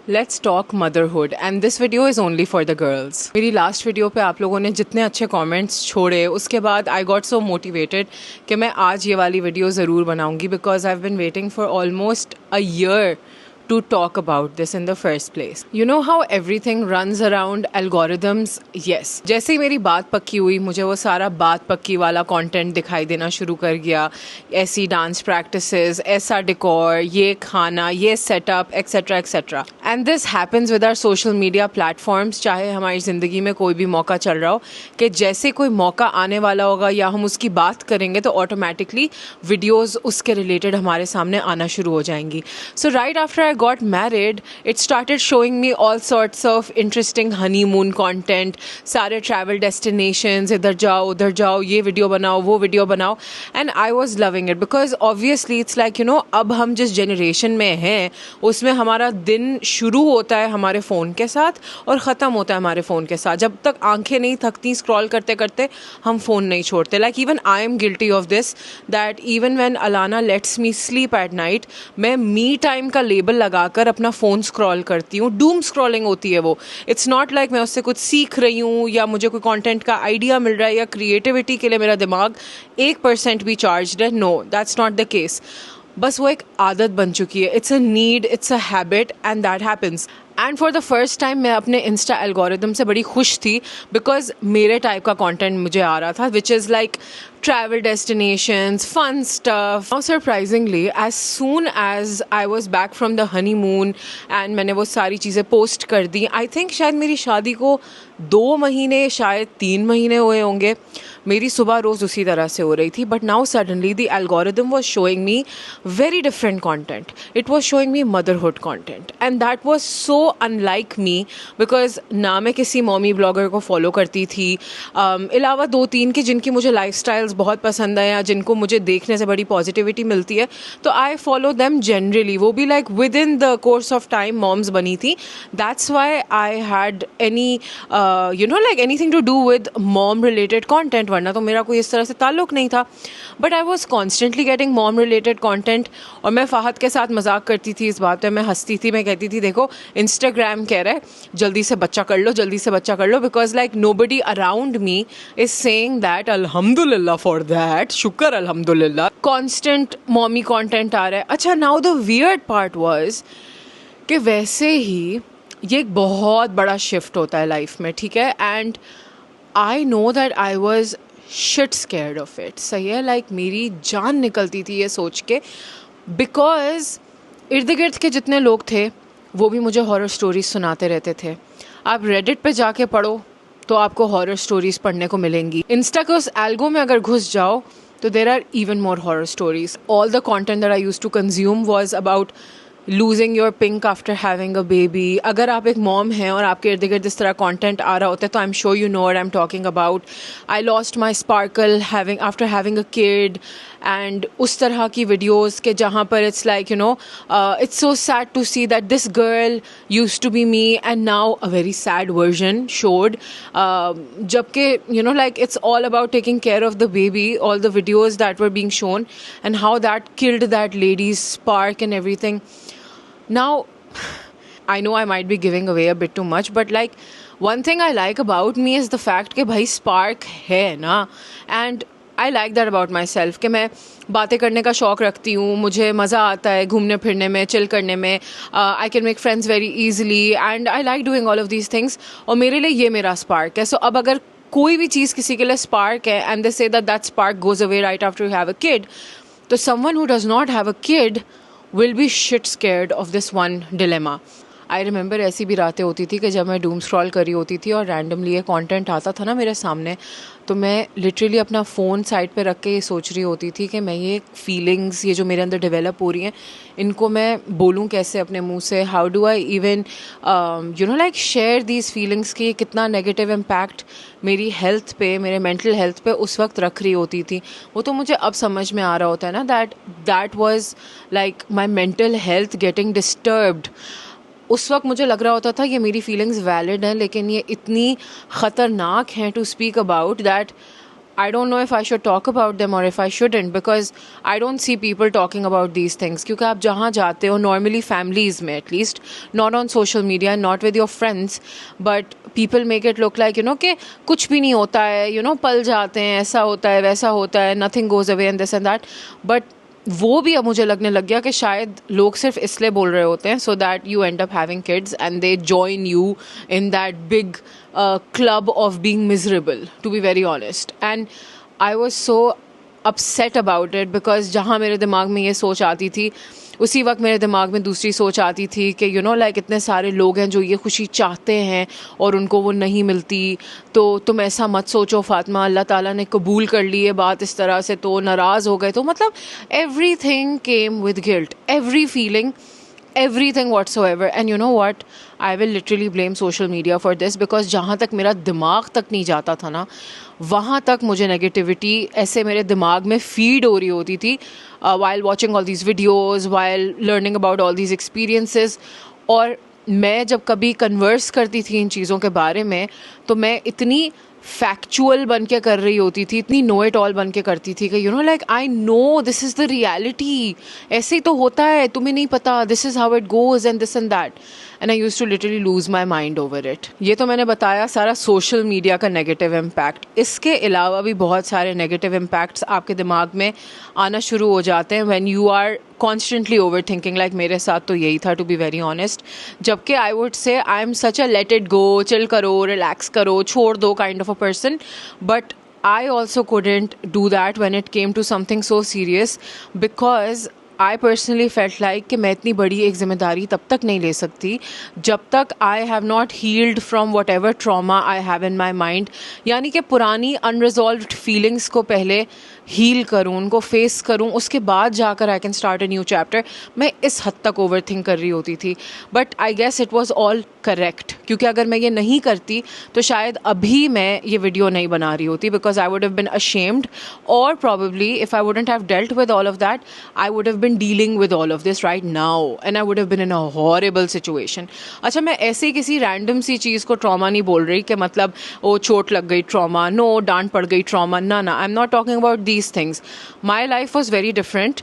Let's talk motherhood and this video is only for the girls. मेरी last video पे आप लोगों ने जितने अच्छे कमेंट्स छोड़े उसके बाद आई गॉट सो मोटिवेटेड कि मैं आज ये वाली वीडियो ज़रूर बनाऊंगी because I have been waiting for almost a year to talk about this in the first place. You know how everything runs around algorithms? Yes. जैसे ही मेरी बात पक्की हुई मुझे वो सारा बात पक्की वाला कंटेंट दिखाई देना शुरू कर गया। ऐसी डांस प्रैक्टिसेस, ऐसा डेकोर, ये खाना, ये setup, etcetera etcetera. And this happens with our social media platforms. चाहे हमारी ज़िंदगी में कोई भी मौका चल रहा हो कि जैसे कोई मौका आने वाला होगा या हम उसकी बात करेंगे तो ऑटोमेटिकली वीडियोज़ उसके रिलेटेड हमारे सामने आना शुरू हो जाएंगी। So right after got married, it started showing me all sorts of interesting honeymoon content, सारे travel destinations, इधर जाओ उधर जाओ, ये वीडियो बनाओ वो वीडियो बनाओ, and I was loving it because obviously it's like you know अब हम जिस generation में हैं उसमें हमारा दिन शुरू होता है हमारे फ़ोन के साथ और ख़त्म होता है हमारे फ़ोन के साथ। जब तक आंखें नहीं थकती स्क्रॉल करते करते हम फ़ोन नहीं छोड़ते। Like even I am guilty of this that even when Alana lets me sleep at night, मैं me time का लेबल लगाकर अपना फ़ोन स्क्रॉल करती हूँ। डूम स्क्रॉलिंग होती है वो। इट्स नॉट लाइक मैं उससे कुछ सीख रही हूँ या मुझे कोई कंटेंट का आइडिया मिल रहा है या क्रिएटिविटी के लिए मेरा दिमाग 1% भी चार्ज्ड है। No, that's not the case. बस वो एक आदत बन चुकी है। It's a need, it's a habit and that happens. And for the first time मैं अपने इंस्टा एल्गोरिदम से बड़ी खुश थी बिकॉज मेरे टाइप का कंटेंट मुझे आ रहा था which is like travel destinations, fun stuff. Now surprisingly, as soon as I was back from the honeymoon and मैंने वो सारी चीज़ें पोस्ट कर दी, I think शायद मेरी शादी को 2 महीने शायद 3 महीने हुए होंगे, मेरी सुबह रोज़ उसी तरह से हो रही थी। But now suddenly the algorithm was showing me very different content. It was showing me motherhood content and that was so unlike me because ना मैं किसी मॉमी ब्लॉगर को फॉलो करती थी, अलावा 2-3 की जिनकी मुझे लाइफ स्टाइल्स बहुत पसंद है या जिनको मुझे देखने से बड़ी पॉजिटिविटी मिलती है, तो आई फॉलो देम जनरली। वो भी like within the course of time moms बनी थी। That's why I had any you know like anything to do with mom related content, वरना तो मेरा कोई इस तरह से ताल्लुक नहीं था। But I was constantly getting mom related content और मैं फ़ाहद के साथ मजाक करती थी इस बात पे, मैं हंसती थी, मैं कहती थी देखो इंस्टाग्राम कह रहा है जल्दी से बच्चा कर लो, जल्दी से बच्चा कर लो, because like nobody around me is saying that अल्हम्दुलिल्लाह फॉर दैट, शुक्र अल्हम्दुलिल्लाह, कॉन्स्टेंट मॉमी कॉन्टेंट आ रहा है। अच्छा, now the weird part was कि वैसे ही ये एक बहुत बड़ा शिफ्ट होता है लाइफ में, ठीक है, and I know that I was shit scared of it. सही है, लाइक मेरी जान निकलती थी ये सोच के बिकॉज इर्द गिर्द के जितने लोग थे वो भी मुझे हॉरर स्टोरीज सुनाते रहते थे। आप रेडिट पे जाके पढ़ो तो आपको हॉरर स्टोरीज पढ़ने को मिलेंगी। इंस्टा के उस एल्गो में अगर घुस जाओ तो there are even more horror stories. All the content that I used to consume was about losing your pink after having a baby. अगर आप एक मॉम हैं और आपके इर्द गिर्द इस तरह कंटेंट आ रहा होता है तो I am sure you know what I am talking about. I lost my sparkle after having a kid and उस तरह की वीडियोज़ के जहाँ पर it's like you know it's so sad to see that this girl used to be me and now a very sad version showed, जबकि you know like it's all about taking care of the baby. All the videos that were being shown and how that killed that ladies spark and everything. Now, I know I might be giving away a bit too much, but like one thing I like about me is the fact कि भाई spark है ना, and I like that about myself कि मैं बातें करने का शौक़ रखती हूँ, मुझे मज़ा आता है घूमने फिरने में, चिल करने में, I can make friends very easily and I like doing all of these things और मेरे लिए ये मेरा spark है। So अब अगर कोई भी चीज़ किसी के लिए spark है and they say that that spark goes away right after you have a kid, तो someone who does not have a kid will be shit scared of this one dilemma. I remember ऐसी भी रातें होती थी कि जब मैं doom scroll करी होती थी और रैंडमली ये कंटेंट आता था ना मेरे सामने, तो मैं लिटरली अपना फ़ोन साइड पे रख के ये सोच रही होती थी कि मैं ये फीलिंग्स ये जो मेरे अंदर डेवलप हो रही हैं इनको मैं बोलूँ कैसे अपने मुंह से, how do I even you know like share these feelings की कितना नेगेटिव इम्पैक्ट मेरी हेल्थ पे, मेरे मेंटल हेल्थ पे उस वक्त रख रही होती थी। वो तो मुझे अब समझ में आ रहा होता है ना that was like my mental health getting disturbed. उस वक्त मुझे लग रहा होता था ये मेरी फीलिंग्स वैलिड हैं लेकिन ये इतनी ख़तरनाक हैं to speak about that I don't know if I should talk about them or if I shouldn't, because I don't see people talking about these things. क्योंकि आप जहाँ जाते हो, normally families में at least, not on social media and not with your friends, but people make it look like, कि कुछ भी नहीं होता है, पल जाते हैं, ऐसा होता है, वैसा होता है, nothing goes away and this and that. But वो भी अब मुझे लगने लग गया कि शायद लोग सिर्फ इसलिए बोल रहे होते हैं, so that you and up having kids and they join you in that big club of being miserable, to be very honest. And I was so upset about it because जहाँ मेरे दिमाग में ये सोच आती थी, उसी वक्त मेरे दिमाग में दूसरी सोच आती थी कि लाइक इतने सारे लोग हैं जो ये खुशी चाहते हैं और उनको वो नहीं मिलती, तो तुम ऐसा मत सोचो फातिमा, अल्लाह ताला ने कबूल कर ली है बात इस तरह से, तो नाराज़ हो गए, तो मतलब everything came with guilt, every feeling, everything whatsoever. And you know what, I will literally blame social media for this, because जहाँ तक मेरा दिमाग तक नहीं जाता था ना, वहाँ तक मुझे नेगेटिविटी ऐसे मेरे दिमाग में फीड हो रही होती थी while watching all these videos, while learning about all these experiences. और मैं जब कभी कन्वर्स करती थी इन चीज़ों के बारे में, तो मैं इतनी फैक्चुअल बन के कर रही होती थी, इतनी नो इट ऑल बन के करती थी कि like I know this is the reality, ऐसे ही तो होता है, तुम्हें नहीं पता, this is how it goes and this and that. And I use to literally lose my mind over it. ये तो मैंने बताया सारा सोशल मीडिया का नेगेटिव इम्पैक्ट. इसके अलावा भी बहुत सारे नेगेटिव इम्पैक्ट्स आपके दिमाग में आना शुरू हो जाते हैं when you are constantly over thinking. Like मेरे साथ तो यही था, टू बी वेरी ऑनेस्ट. जबकि I would say I am such a let it go, chill करो, रिलैक्स करो, छोड़ दो kind of a person. But I also couldn't do that when it came to something so serious, because I personally felt like कि मैं इतनी बड़ी एक जिम्मेदारी तब तक नहीं ले सकती जब तक I have not healed from whatever trauma I have in my mind. यानी कि पुरानी unresolved feelings को पहले हील करूँ, उनको फेस करूँ, उसके बाद जाकर I can start a new chapter. मैं इस हद तक ओवर थिंक कर रही होती थी. But I guess it was all correct, क्योंकि अगर मैं ये नहीं करती तो शायद अभी मैं ये वीडियो नहीं बना रही होती, because I would have been ashamed, और probably if I wouldn't have dealt with all of that, I would have been dealing with all of this right now, and I would have been in a horrible situation. अच्छा, मैं ऐसे किसी random सी चीज़ को trauma नहीं बोल रही कि मतलब वो चोट लग गई ट्रॉमा, नो डांट पड़ गई ट्रॉमा, ना, आई am not talking about these things. My life was very different.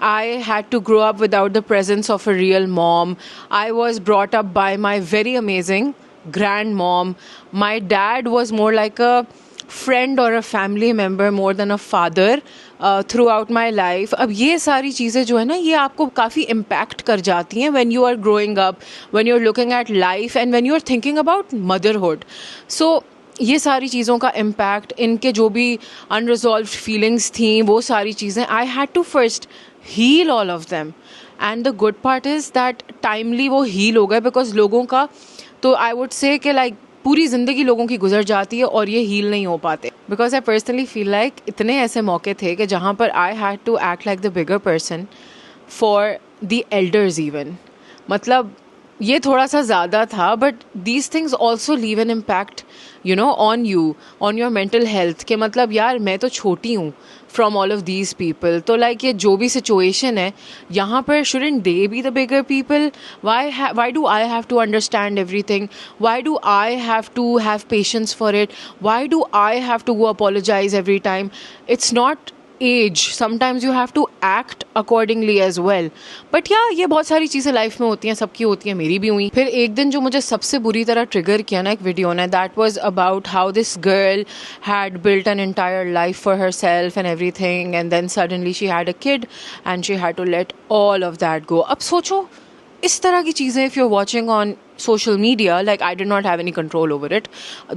I had to grow up without the presence of a real mom. I was brought up by my very amazing grandmom. My dad was more like a friend or a family member more than a father throughout my life. अब ये सारी चीज़ें जो है ना, ये आपको काफ़ी impact कर जाती हैं when you are growing up, when you're looking at life and when you're thinking about motherhood. So ये सारी चीज़ों का इम्पैक्ट, इनके जो भी अनरिजॉल्व्ड फीलिंग्स थी, वो सारी चीज़ें I had to first heal all of them. And the good part is that timely वो हील हो गए, बिकॉज लोगों का तो आई वुड से कि लाइक पूरी ज़िंदगी लोगों की गुजर जाती है और ये हील नहीं हो पाते. Because I personally feel like इतने ऐसे मौके थे कि जहाँ पर I had to act like the bigger person for the elders even. मतलब ये थोड़ा सा ज़्यादा था, but these things also leave an impact on you, on your mental health. के मतलब यार मैं तो छोटी हूँ from all of these people, तो लाइक ये जो भी सिचुएशन है यहाँ पर, shouldn't they B the bigger people? Why do I have to understand everything? Why do I have to have patience for it? Why do I have to go apologize every time? It's not age, sometimes you have to act accordingly as well. But yeah, ये बहुत सारी चीज़ें life में होती हैं, सबकी होती हैं, मेरी भी हुई. फिर एक दिन जो मुझे सबसे बुरी तरह ट्रिगर किया ना एक वीडियो ने, that was about how this girl had built an entire life for herself and everything, and then suddenly she had a kid and she had to let all of that go. अब सोचो इस तरह की चीज़ें, if you're watching on social media, like I did not have any control over it.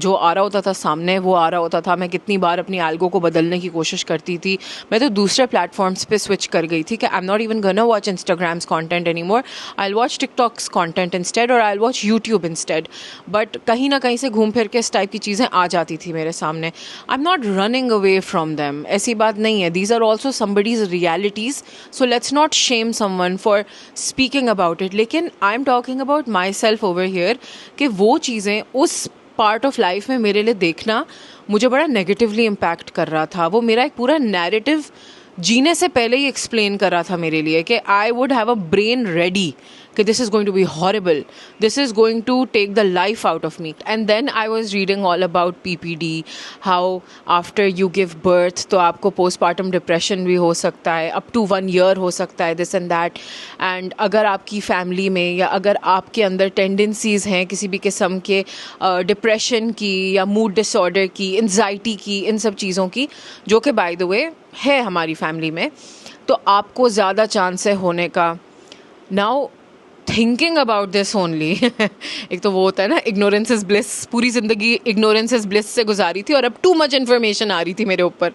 जो आ रहा होता था सामने वो आ रहा होता था. मैं कितनी बार अपनी एल्गो को बदलने की कोशिश करती थी. मैं तो दूसरे प्लेटफॉर्म्स पे स्विच कर गई थी कि I am not even gonna watch Instagram's content any more, I will watch TikTok's content instead, और I will watch YouTube instead. But कहीं ना कहीं से घूम फिर के इस टाइप की चीज़ें आ जाती थी मेरे सामने. I am not running away from them, ऐसी बात नहीं है. These are also somebody's realities, so let's not shame someone for speaking about it. लेकिन I am talking about myself over here कि वो चीज़ें उस पार्ट ऑफ लाइफ में मेरे लिए देखना मुझे बड़ा नेगेटिवली इम्पैक्ट कर रहा था. वो मेरा एक पूरा नैरेटिव जीने से पहले ही एक्सप्लेन कर रहा था मेरे लिए कि आई would have a brain ready कि this is going to be horrible, this is going to take the life out of me. And then I was reading all about PPD, how after you give birth तो आपको postpartum depression भी हो सकता है, up to 1 year हो सकता है, this and that. And अगर आपकी family में या अगर आपके अंदर tendencies हैं किसी भी किस्म के depression की या mood disorder की, anxiety की, इन सब चीज़ों की, जो कि by the way है हमारी family में, तो आपको ज़्यादा चांस है होने का. Now thinking about this only एक तो वो होता है ना, इग्नोरेंस इज ब्लिस, पूरी ज़िंदगी इग्नोरेंस इज ब्लिस से गुजारी थी और अब टू मच इन्फॉर्मेशन आ रही थी मेरे ऊपर.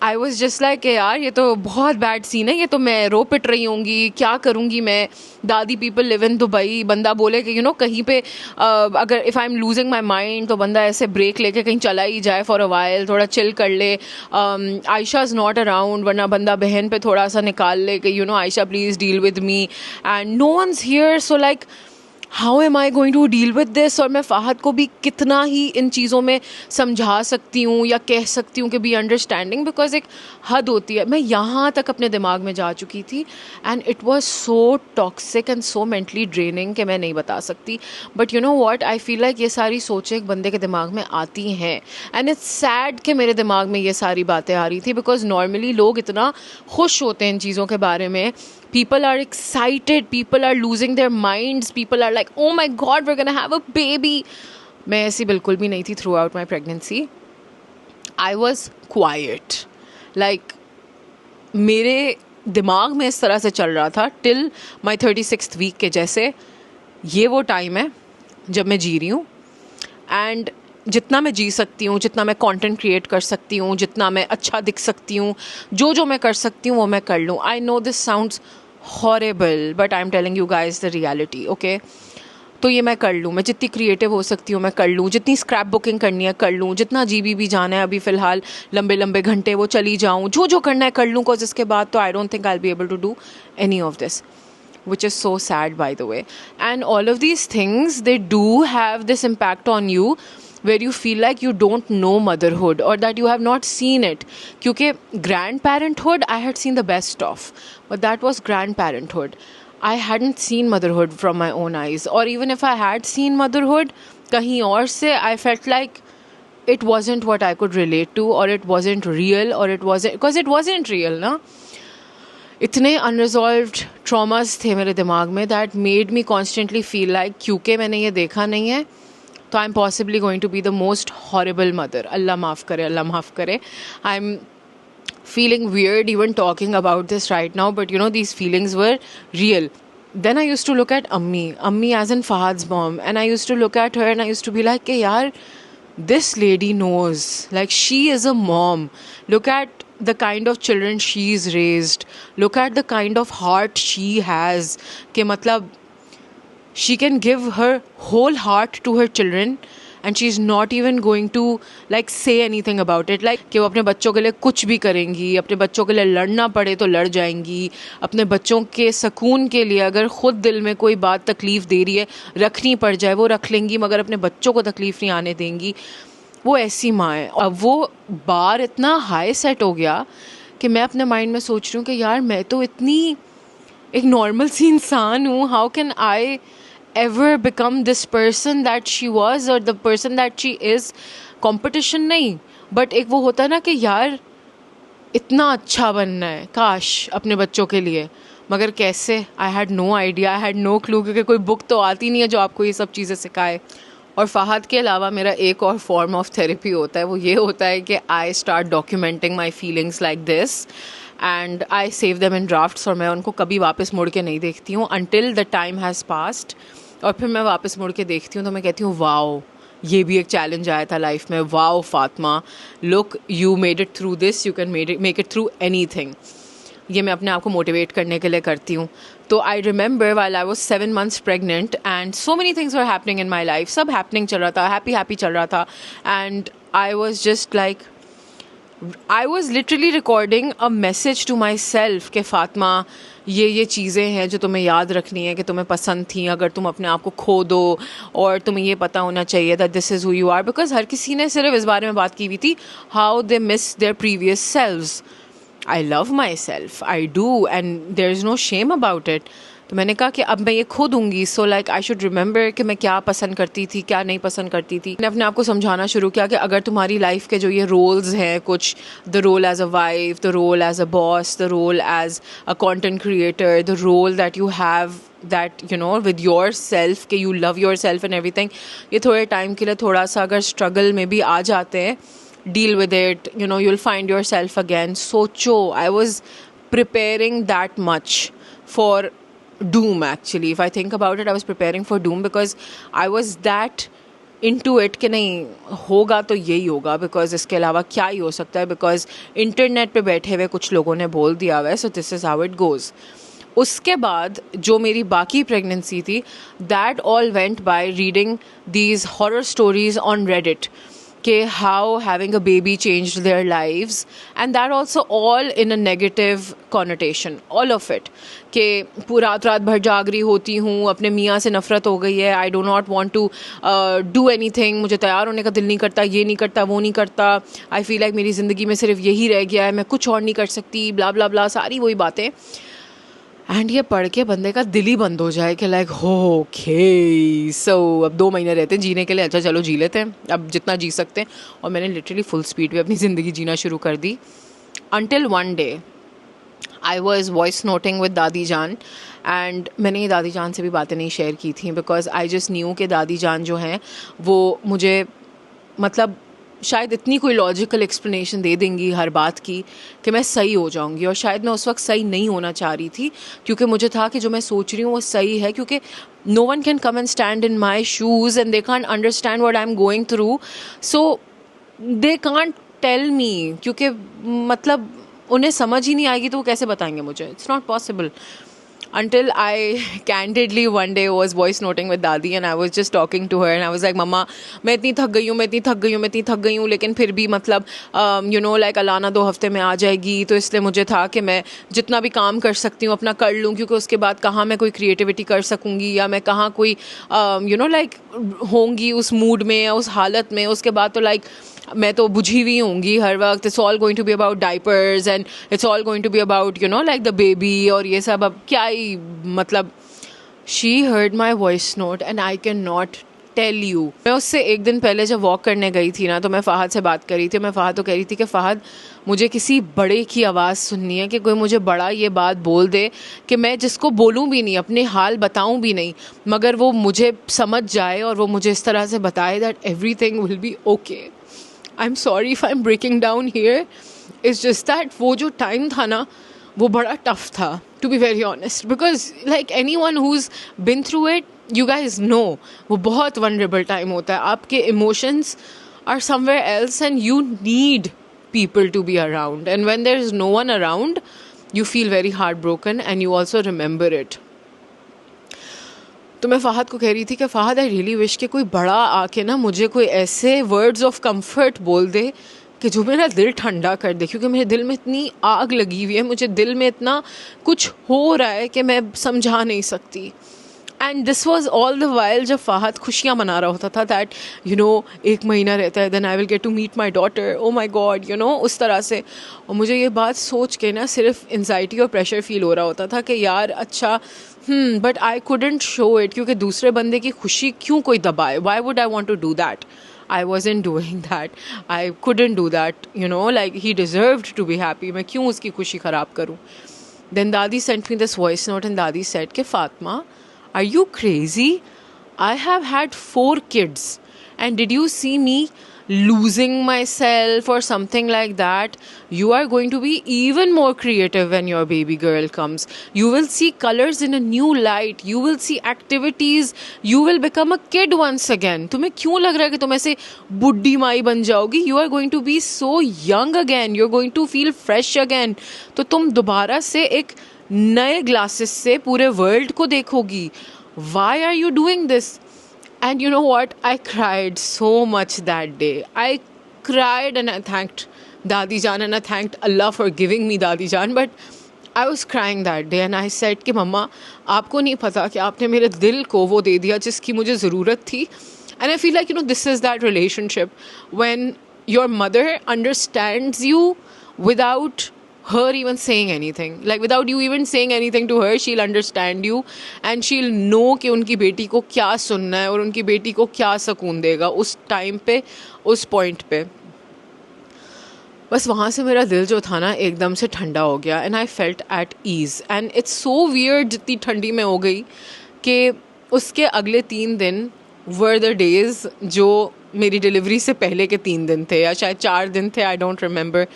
आई वॉज जस्ट लाइक यार ये तो बहुत बैड सीन है, ये तो मैं रो पिट रही होंगी, क्या करूँगी मैं. दादी पीपल लिव इन दुबई, बंदा बोले कि कहीं पे अगर if I am losing my mind तो बंदा ऐसे ब्रेक लेके कहीं चला ही जाए फॉर अ वाइल, थोड़ा चिल कर ले. आयशा इज़ नॉट अराउंड, वरना बंदा बहन पे थोड़ा सा निकाल ले कि Ayesha please deal with me, and no one's here. So like how am I going to deal with this. और मैं फ़ाहद को भी कितना ही इन चीज़ों में समझा सकती हूँ या कह सकती हूँ कि बी अंडरस्टैंडिंग, बिकॉज एक हद होती है. मैं यहाँ तक अपने दिमाग में जा चुकी थी and it was so toxic and so mentally draining कि मैं नहीं बता सकती. But you know what, I feel like ये सारी सोचें एक बंदे के दिमाग में आती हैं, एंड इट्स सैड कि मेरे दिमाग में ये सारी बातें आ रही थी, बिकॉज नॉर्मली लोग इतना खुश होते हैं इन चीज़ों के बारे में. People are excited, people are losing their minds, people are like, oh my god, we're gonna have a baby. मैं ऐसी बिल्कुल भी नहीं थी throughout my pregnancy. I was quiet. Like, मेरे दिमाग में इस तरह से चल रहा था till my 36th week के जैसे ये वो टाइम है जब मैं जी रही हूँ, एंड जितना मैं जी सकती हूँ, जितना मैं कंटेंट क्रिएट कर सकती हूँ, जितना मैं अच्छा दिख सकती हूँ, जो मैं कर सकती हूँ वो मैं कर लूँ. आई know this sounds horrible but I am telling you guys the reality. Okay, तो ये मैं कर लूँ, मैं जितनी क्रिएटिव हो सकती हूँ मैं कर लूँ, जितनी स्क्रैप बुकिंग करनी है कर लूँ, जितना जीबी भी जाना है अभी फ़िलहाल लंबे लंबे घंटे वो चली जाऊँ, जो करना है कर लूँ, बिकॉज इसके बाद तो I don't think I will be able to do any of this, which is so sad by the way. And all of these things, they do have this impact on you where you feel like you don't know motherhood or that you have not seen it. Kyunki grandparenthood I had seen the best of, but that was grandparenthood. I hadn't seen motherhood from my own eyes, or even if I had seen motherhood kahin aur se, I felt like it wasn't what I could relate to, or it wasn't real, or it wasn't, because it wasn't real na. इतने unresolved traumas थे मेरे दिमाग में that made me constantly feel like क्योंकि मैंने ये देखा नहीं है तो I am possibly going to be the most horrible mother. Allah माफ़ करे, अल्लाह माफ़ करे. I am feeling weird even talking about this right now, but these feelings were real. Then I used to look at Ammi as in Fahad's mom, and I used to look at her and I used to be like, hey, yaar, this lady knows, like she is a mom. Look at the kind of children she's raised. Look at the kind of heart she has. Ke matlab, she can give her whole heart to her children and she's not even going to like say anything about it. Like कि वो अपने बच्चों के लिए कुछ भी करेंगी, अपने बच्चों के लिए लड़ना पड़े तो लड़ जाएंगी, अपने बच्चों के सुकून के लिए अगर ख़ुद दिल में कोई बात तकलीफ़ दे रही है रखनी पड़ जाए वो रख लेंगी, मगर अपने बच्चों को तकलीफ़ नहीं आने देंगी. वो ऐसी माँ है. अब वो बार इतना हाई सेट हो गया कि मैं अपने माइंड में सोच रही हूँ कि यार मैं तो इतनी एक नॉर्मल सी इंसान हूँ, how can I ever become this person that she was or the person that she is. competition नहीं, but एक वो होता है ना कि यार इतना अच्छा बनना है काश अपने बच्चों के लिए, मगर कैसे. I had no idea, I had no clue, क्योंकि कोई बुक तो आती नहीं है जो आपको ये सब चीज़ें सिखाए. और फ़हद के अलावा मेरा एक और फॉर्म ऑफ थेरेपी होता है, वो ये होता है कि I start documenting my feelings like this and I save them in drafts, और मैं उनको कभी वापस मुड़ के नहीं देखती हूँ until the time has passed. और फिर मैं वापस मुड़ के देखती हूँ तो मैं कहती हूँ वाओ ये भी एक चैलेंज आया था लाइफ में, wow Fatima, look you made it through this, you can make it through anything. ये मैं अपने आप को मोटिवेट करने के लिए करती हूँ. तो I remember while I was 7 months pregnant and so many things were happening in my life, सब हैपनिंग चल रहा था, हैप्पी चल रहा था, and I was just like I was literally recording a message to myself कि फातिमा ये चीज़ें हैं जो तुम्हें याद रखनी है कि तुम्हें पसंद थी, अगर तुम अपने आप को खो दो, और तुम्हें ये पता होना चाहिए that this is who you are. because हर किसी ने सिर्फ इस बारे में बात की हुई थी how they miss their previous selves. I love myself, I do, and there is no shame about it. तो मैंने कहा कि अब मैं ये खो दूंगी, so like I should remember कि मैं क्या पसंद करती थी, क्या नहीं पसंद करती थी। मैंने अपने आप को समझाना शुरू किया कि अगर तुम्हारी लाइफ के जो ये रोल्स हैं कुछ, the role as a wife, the role as a boss, the role as a content creator, the role that you have that you know with yourself कि you love yourself and everything, ये थोड़े time के लिए थोड़ा सा अगर struggle में भी आ जाते हैं, deal with it, you know, you'll find yourself again. सोचो, I was preparing that much for doom. Actually, if I think about it, I was preparing for doom because I was that into it कि नहीं होगा तो यही होगा, because इसके अलावा क्या ही हो सकता है, बिकॉज इंटरनेट पे बैठे हुए कुछ लोगों ने बोल दिया हुआ है, so this is how it goes. उसके बाद जो मेरी बाकी प्रेगनेंसी थी, that all went by reading these horror stories on Reddit कि how having a baby changed their lives, and that also all in a negative connotation, all of it. कि पूरा रात भर जाग रही होती हूँ, अपने मियाँ से नफरत हो गई है, I do not want to do anything, मुझे तैयार होने का दिल नहीं करता, ये नहीं करता, वो नहीं करता, आई फील लाइक मेरी ज़िंदगी में सिर्फ यही रह गया है, मैं कुछ और नहीं कर सकती, ब्ला ब्ला ब्ला, सारी वही बातें. एंड ये पढ़ के बंदे का दिल ही बंद हो जाए कि लाइक ओके सो अब 2 महीने रहते हैं जीने के लिए, अच्छा चलो जी लेते हैं अब जितना जी सकते हैं. और मैंने लिटरली फुल स्पीड पे अपनी ज़िंदगी जीना शुरू कर दी. Until one day I was voice noting with Dadi Jaan, and मैंने ये दादी जान से भी बातें नहीं शेयर की थी बिकॉज आई जस्ट न्यू कि दादी जान जो हैं वो मुझे मतलब शायद इतनी कोई लॉजिकल एक्सप्लेनेशन दे देंगी हर बात की कि मैं सही हो जाऊंगी. और शायद मैं उस वक्त सही नहीं होना चाह रही थी, क्योंकि मुझे था कि जो मैं सोच रही हूँ वो सही है, क्योंकि no one can come and stand in my shoes and they can't understand what I am going through, so they can't tell me, क्योंकि मतलब उन्हें समझ ही नहीं आएगी तो वो कैसे बताएंगे मुझे. It's not possible. Until I candidly one day was voice noting with दादी and I was just talking to her and I was like, मम्मा मैं इतनी थक गई हूँ, मैं इतनी थक गई हूँ, लेकिन फिर भी मतलब you know like अलाना 2 हफ्ते में आ जाएगी, तो इसलिए मुझे था कि मैं जितना भी काम कर सकती हूँ अपना कर लूँ, क्योंकि उसके बाद कहाँ मैं कोई क्रिएटिविटी कर सकूँगी या मैं कहाँ कोई you know like होंगी उस मूड में या उस हालत में. उसके बाद तो like मैं तो बुझी हुई होंगी हर वक्त. It's all going to be about diapers and it's all going to be about you know like the baby और ये सब. अब क्या ही मतलब. She heard my voice note and I can not tell you. मैं उससे एक दिन पहले जब वॉक करने गई थी ना, तो मैं फ़हद से बात करी थी. मैं फ़हद तो कह रही थी कि फ़हद मुझे किसी बड़े की आवाज़ सुननी है, कि कोई मुझे बड़ा ये बात बोल दे कि मैं जिसको बोलूँ भी नहीं, अपने हाल बताऊँ भी नहीं, मगर वो मुझे समझ जाए और वो मुझे इस तरह से बताए that everything will be okay. I'm sorry if I'm breaking down here. It's just that वो जो टाइम था ना वो बड़ा टफ था, to be very honest, because like anyone who's been through it, you guys know वो बहुत vulnerable time होता है. आपके emotions are somewhere else and you need people to be around, and when there is no one around you feel very heartbroken and you also remember it. तो मैं फ़हद को कह रही थी कि फ़हद आई रियली विश कि कोई बड़ा आके ना मुझे कोई ऐसे वर्ड्स ऑफ कंफर्ट बोल दे कि जो मेरा दिल ठंडा कर दे, क्योंकि मेरे दिल में इतनी आग लगी हुई है, मुझे दिल में इतना कुछ हो रहा है कि मैं समझा नहीं सकती. And this was all the while जब फ़हद खुशियाँ मना रहा होता था दैट यू नो 1 महीना रहता है, then I will get to meet my daughter, oh my god, you know उस तरह से. और मुझे ये बात सोच के ना सिर्फ एनजाइटी और प्रेशर फील हो रहा होता था कि यार अच्छा but I couldn't show it, क्योंकि दूसरे बंदे की खुशी क्यों कोई दबाए. Why would I want to do that. I wasn't doing that. I couldn't do that. You know, like he deserved to be happy. मैं क्यों उसकी खुशी ख़राब करूँ. Then Dadi sent me this voice note and Dadi said कि Fatma, are you crazy? I have had 4 kids and did you see me losing myself or something like that? You are going to be even more creative when your baby girl comes. You will see colors in a new light. You will see activities. You will become a kid once again. तुम्हें क्यों लग रहा है कि तुम ऐसे बुढ़ी माई बन जाओगी? You are going to be so young again. You're going to feel fresh again. तो तुम दोबारा से एक नए ग्लासेस से पूरे वर्ल्ड को देखोगी. Why are you doing this? And you know what? I cried so much that day. I cried and I thanked Dadi Jan and I thanked Allah for giving me Dadi Jan. But I was crying that day and I said कि मम्मा आपको नहीं पता कि आपने मेरे दिल को वो दे दिया जिसकी मुझे ज़रूरत थी. And I feel like, you know, this is that relationship when your mother understands you without her even saying anything, like without you even saying anything to her, she'll understand you and she'll know कि उनकी बेटी को क्या सुनना है और उनकी बेटी को क्या सुकून देगा उस टाइम पे, उस पॉइंट पे. बस वहाँ से मेरा दिल जो था ना एकदम से ठंडा हो गया and I felt at ease. And it's so weird जितनी ठंडी में हो गई कि उसके अगले 3 दिन वर द डेज़ जो मेरी डिलीवरी से पहले के 3 दिन थे या शायद 4 दिन थे, आई डोंट रिमेंबर.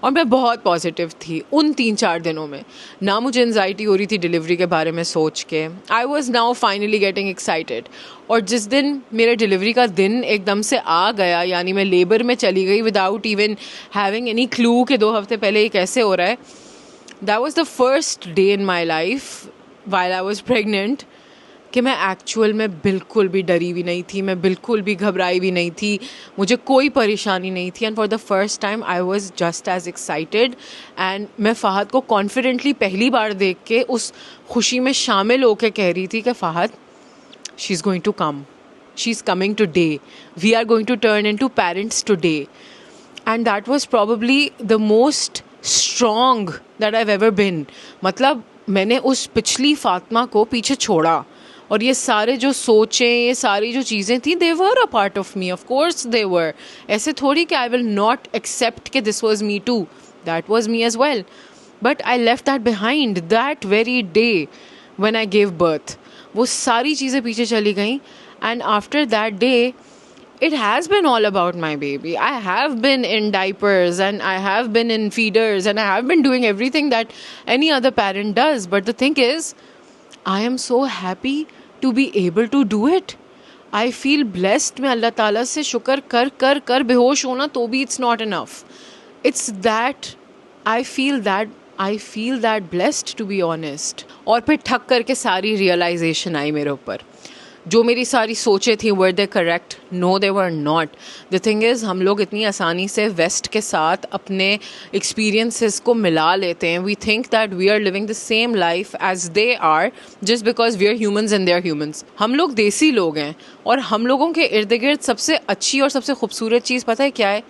और मैं बहुत पॉजिटिव थी उन 3-4 दिनों में. ना मुझे एनजाइटी हो रही थी डिलीवरी के बारे में सोच के. I was now finally getting excited. और जिस दिन मेरे डिलीवरी का दिन एकदम से आ गया, यानी मैं लेबर में चली गई without even having any clue कि 2 हफ्ते पहले ये कैसे हो रहा है, that was the first day in my life while I was pregnant कि मैं एक्चुअल में बिल्कुल भी डरी भी नहीं थी, मैं बिल्कुल भी घबराई भी नहीं थी, मुझे कोई परेशानी नहीं थी. And for the first time I was just as excited. एंड मैं फ़हद को कॉन्फिडेंटली पहली बार देख के उस खुशी में शामिल होकर कह रही थी कि Fahad, she is going to come, she is coming today, we are going to turn into parents today. And that was probably the most strong that I have ever been. मतलब मैंने उस पिछली फातिमा को पीछे छोड़ा और ये सारे जो सोचें, ये सारी जो चीज़ें थी, they were a part of me, of course they were. ऐसे थोड़ी कि आई विल नॉट एक्सेप्ट कि this was me too, that was me as well. But I left that behind that very day when I gave birth. वो सारी चीज़ें पीछे चली गई. And after that day it has been all about my baby. I have been in diapers and I have been in feeders and I have been doing everything that any other parent does. But the thing is, I am so happy to be able to do it. I feel blessed. मैं अल्लाह ताला से शुक्र कर कर कर बेहोश होना तो भी it's not enough. It's that I feel that blessed, to be honest. और फिर ठक करके सारी realization आई मेरे ऊपर. जो मेरी सारी सोचें थी, were they correct? No, they were not. The thing is, हम लोग इतनी आसानी से वेस्ट के साथ अपने एक्सपीरियंसेस को मिला लेते हैं. We think that we are living the same life as they are just because we are humans and they are humans. हम लोग देसी लोग हैं और हम लोगों के इर्द गिर्द सबसे अच्छी और सबसे खूबसूरत चीज़ पता है क्या है?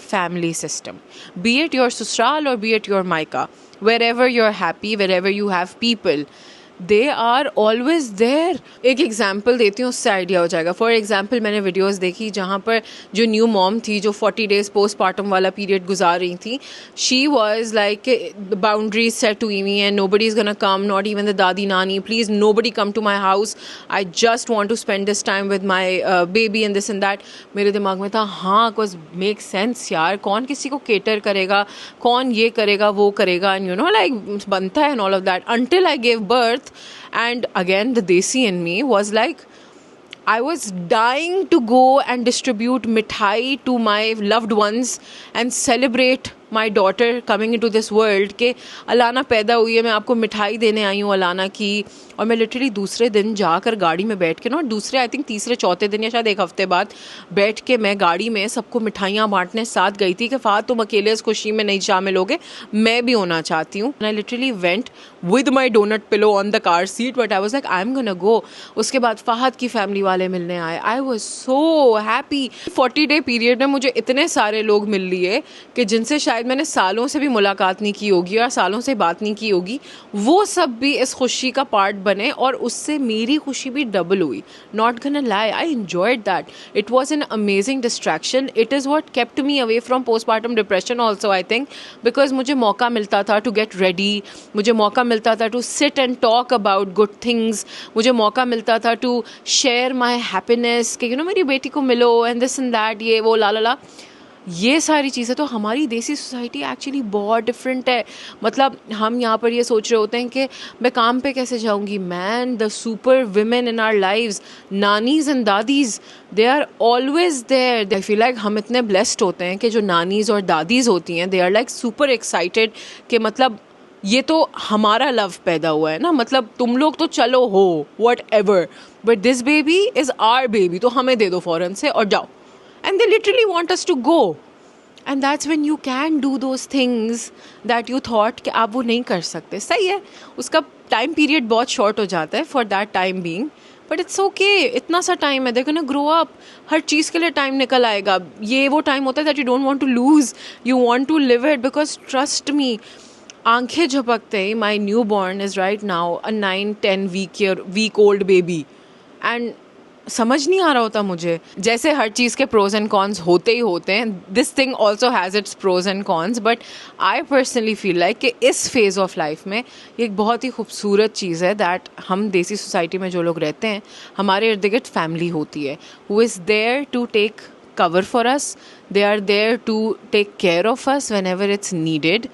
Family system. Be it your sasural और be it your mayka, wherever you are happy, wherever you have people, they are always there. एक एग्जाम्पल देती हूँ, उससे आइडिया हो जाएगा. फॉर एग्जाम्पल, मैंने वीडियोज़ देखी जहाँ पर जो न्यू मॉम थी, जो 40 days पोस्टमार्टम वाला पीरियड गुजार रही थी, she was like boundaries set to me and nobody is gonna come, not even the dadi nani, please nobody come to my house, I just want to spend this time with my baby and this and that. मेरे दिमाग में था, हाँ, because make sense यार, कौन किसी को cater करेगा, कौन ये करेगा वो करेगा, एंड यू नो लाइक बनता है and all of that. Until I gave birth. And again, the desi in me was like, I was dying to go and distribute mithai to my loved ones and celebrate my daughter coming into this world. के Alana पैदा हुई है, मैं आपको मिठाई देने आई हूँ Alana की. और मैं लिटरली दूसरे दिन जाकर गाड़ी में बैठ के, नॉट दूसरे, आई थिंक तीसरे चौथे दिन या शायद 1 हफ्ते बाद बैठ के मैं गाड़ी में सबको मिठाइयाँ बांटने साथ गई थी कि फ़हद, तुम अकेले इस खुशी में नहीं शामिल होगे, मैं भी होना चाहती हूँ. I literally went with my donut pillow on the car seat, but I was like, I am gonna go. उसके बाद फ़हद की फैमिली वाले मिलने आए. I was so happy. 40 day period में मुझे इतने सारे लोग मिल लिए कि जिनसे शायद मैंने सालों से भी मुलाकात नहीं की होगी और सालों से बात नहीं की होगी, वो सब भी इस खुशी का पार्ट बने और उससे मेरी खुशी भी डबल हुई. Not gonna lie, I enjoyed that. It was an amazing distraction. It is what kept me away from postpartum depression also, I think, because मुझे मौका मिलता था to get ready, मुझे मौका मिलता था to sit and talk about good things, मुझे मौका मिलता था to share my happiness कि मेरी बेटी को मिलो and this and that, ये वो ला ला ला. ये सारी चीज़ें तो हमारी देसी सोसाइटी एक्चुअली बहुत डिफरेंट है. मतलब हम यहाँ पर ये सोच रहे होते हैं कि मैं काम पे कैसे जाऊँगी. Man, the super women in our lives, nanis and dadis, they are always there. I feel like हम इतने ब्लेस्ड होते हैं कि जो नानीज और दादीज होती हैं, they are like super excited कि मतलब ये तो हमारा लव पैदा हुआ है ना, मतलब तुम लोग तो चलो हो whatever, but this baby is our baby, तो हमें दे दो फ़ौरन से और जाओ. And they literally want us to go. And that's when you can do those things that you thought कि आप वो नहीं कर सकते. सही है, उसका टाइम पीरियड बहुत शॉर्ट हो जाता है for that time being, but it's okay. इतना सा टाइम है, they're gonna grow up. हर चीज़ के लिए टाइम निकल आएगा. ये वो टाइम होता है that you don't want to lose. You want to live it because trust me, आंखें झपकते ही my newborn is right now a 9-10 week old baby and समझ नहीं आ रहा होता मुझे. जैसे हर चीज़ के प्रोज एंड कॉन्स होते ही होते हैं, this thing also has its pros and cons, but I personally feel like कि इस फेज़ ऑफ लाइफ में ये एक बहुत ही खूबसूरत चीज़ है दैट हम देसी सोसाइटी में जो लोग रहते हैं, हमारे इर्द गिर्द फैमिली होती है who is there to take cover for us. They are there to take care of us whenever it's needed,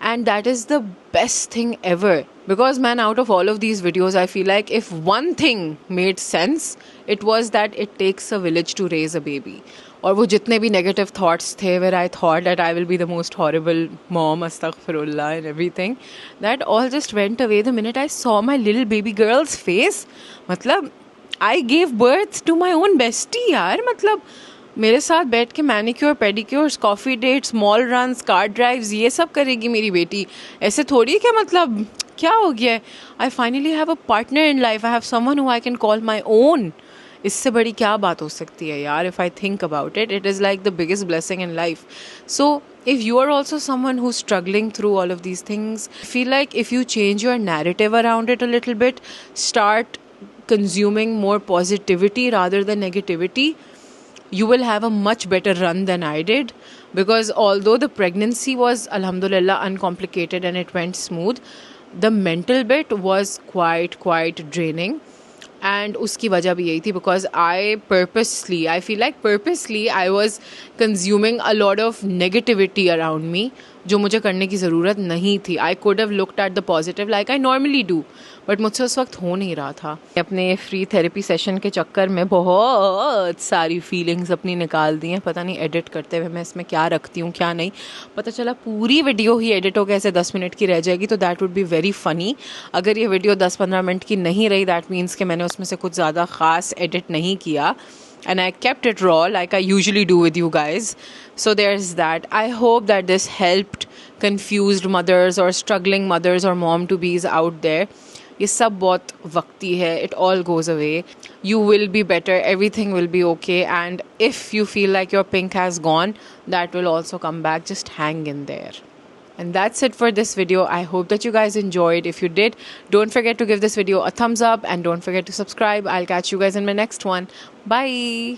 and that is the best thing ever. Because man, out of all of these videos, I feel like if one thing made sense, it was that it takes a village to raise a baby. और वो जितने भी negative thoughts थे where I thought that I will be the most horrible mom, astaghfirullah and everything, that all just went away the minute I saw my little baby girl's face. मतलब I gave birth to my own bestie यार. मतलब मेरे साथ बैठ के manicure pedicures, coffee dates, mall runs, car drives, ये सब करेगी मेरी बेटी. ऐसे थोड़ी कि मतलब क्या हो गया है. I finally have a partner in life. I have someone who I can call my own. इससे बड़ी क्या बात हो सकती है यार. If I think about it, it is like the biggest blessing in life. So if you are also someone who's struggling through all of these things, I feel like if you change your narrative around it a little bit, start consuming more positivity rather than negativity, you will have a much better run than I did. Because although the pregnancy was alhamdulillah uncomplicated and it went smooth, the mental bit was quite draining. And उसकी वजह भी यही थी because I feel like purposely I was consuming a lot of negativity around me जो मुझे करने की ज़रूरत नहीं थी. I could have looked at the positive like I normally do, but मुझसे उस वक्त हो नहीं रहा था. अपने फ्री थेरेपी सेशन के चक्कर में बहुत सारी फीलिंग्स अपनी निकाल दी हैं. पता नहीं एडिट करते हुए मैं इसमें क्या रखती हूँ क्या नहीं. पता चला पूरी वीडियो ही एडिट होकर ऐसे 10 मिनट की रह जाएगी, तो that would be very funny. अगर ये वीडियो 10-15 मिनट की नहीं रही, दैट मीन्स कि मैंने उसमें से कुछ ज़्यादा ख़ास एडिट नहीं किया. And I kept it raw like I usually do with you guys. So there's that. I hope that this helped confused mothers or struggling mothers or mom-to-be's out there. ये सब बहुत वक्ती है. It all goes away. You will be better. Everything will be okay. And if you feel like your pink has gone, that will also come back. Just hang in there. And that's it for this video. I hope that you guys enjoyed. If you did, don't forget to give this video a thumbs up and don't forget to subscribe. I'll catch you guys in my next one. Bye.